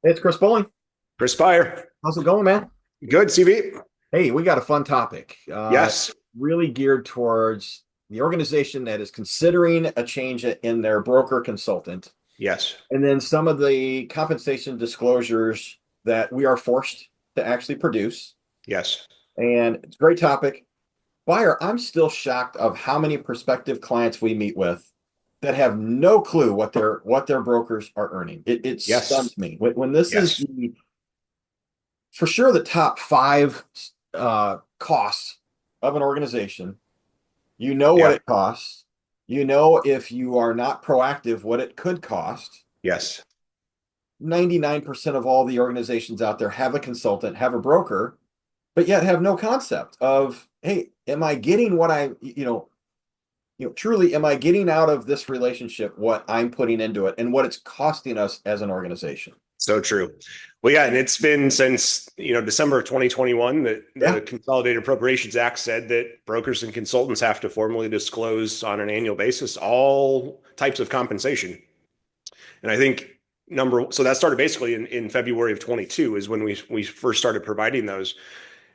Hey, it's Chris Bowling. Perspire. How's it going, man? Good, CV? Hey, we got a fun topic, Yes. really geared towards the organization that is considering a change in their broker consultant, Yes. and then some of the compensation disclosures that we are forced to actually produce. Yes. And it's a great topic. Buyer, I'm still shocked of how many prospective clients we meet with that have no clue what their brokers are earning. It Yes. stuns me when this is Yes. the for sure the top five costs of an organization. You know what Yeah. it costs. You know if you are not proactive, what it could cost. Yes. 99% of all the organizations out there have a consultant, have a broker, but yet have no concept of, hey, am I getting what truly, am I getting out of this relationship what I'm putting into it and what it's costing us as an organization? So true. Well, yeah, and it's been since, December of 2021 that Yeah. the Consolidated Appropriations Act said that brokers and consultants have to formally disclose on an annual basis all types of compensation. And I think so that started basically in February of 22 is when we first started providing those.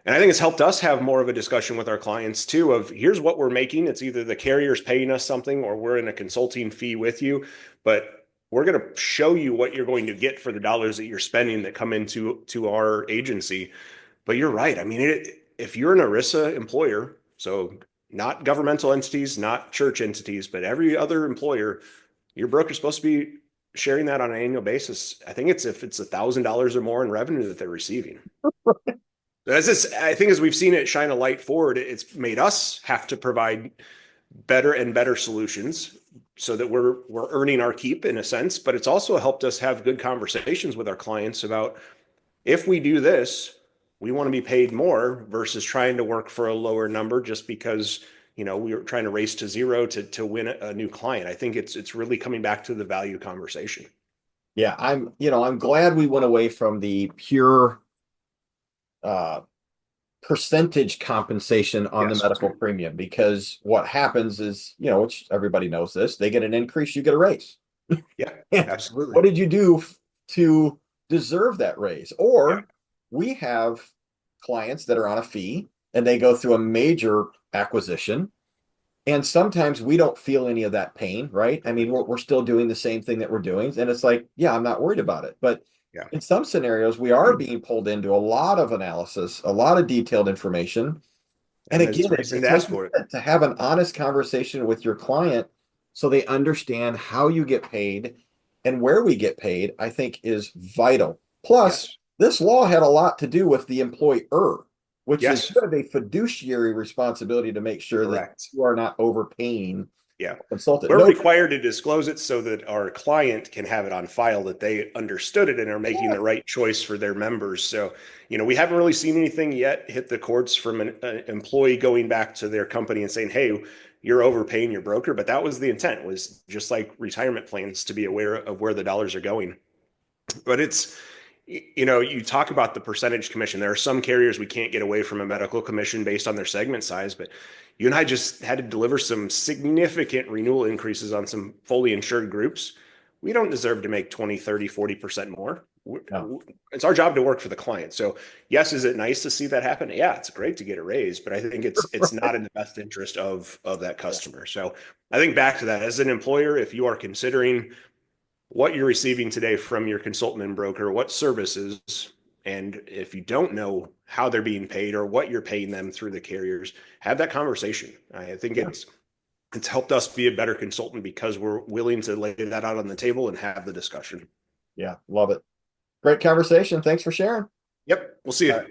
And I think it's helped us have more of a discussion with our clients too of here's what we're making. It's either the carrier's paying us something or we're in a consulting fee with you, but we're going to show you what you're going to get for the dollars that you're spending that come into our agency. But you're right. I mean, if you're an ERISA employer, so not governmental entities, not church entities, but every other employer, your broker's supposed to be sharing that on an annual basis. I think it's if it's $1,000 or more in revenue that they're receiving. I think as we've seen it shine a light forward, it's made us have to provide better and better solutions so that we're earning our keep in a sense, but it's also helped us have good conversations with our clients about if we do this, we want to be paid more versus trying to work for a lower number just because we were trying to race to zero to win a new client. I think it's really coming back to the value conversation. Yeah, I'm glad we went away from the pure uh, percentage compensation on the Yes. medical premium because what happens is, which everybody knows this, they get an increase, you get a raise. Yeah, And what absolutely. did you do to deserve that raise? Yeah. Or we have clients that are on a fee and they go through a major acquisition. And sometimes we don't feel any of that pain, right? I mean, we're still doing the same thing that we're doing. And it's like, yeah, I'm not worried about it. But Yeah. in some scenarios, we are being pulled into a lot of analysis, a lot of detailed information. And And there's again, reason to it's ask like you for it. said, to have an honest conversation with your client so they understand how you get paid and where we get paid, I think is vital. Plus, Yes. this law had a lot to do with the employer, which is Yes. you have a fiduciary responsibility to make sure that Correct. you are not overpaying Yeah. a consultant. We're No, required to disclose it so that our client can have it on file that they understood it and are making yeah, the right choice for their members. So, we haven't really seen anything yet hit the courts from an employee going back to their company and saying, "Hey, you're overpaying your broker." But that was the intent, was just like retirement plans to be aware of where the dollars are going. But you talk about the percentage commission. There are some carriers we can't get away from a medical commission based on their segment size, but you and I just had to deliver some significant renewal increases on some fully insured groups. We don't deserve to make 20, 30, 40% more. no. It's our job to work for the client. So, yes, is it nice to see that happen? Yeah, it's great to get a raise, but I think it's Right. not in the best interest of that Yeah. customer. So, I think back to that as an employer, if you are considering what you're receiving today from your consultant and broker, what services, and if you don't know how they're being paid or what you're paying them through the carriers, have that conversation. I think Yeah. it's helped us be a better consultant because we're willing to lay that out on the table and have the discussion. Yeah. Love it. Great conversation. Thanks for sharing. Yep, we'll see All right. you.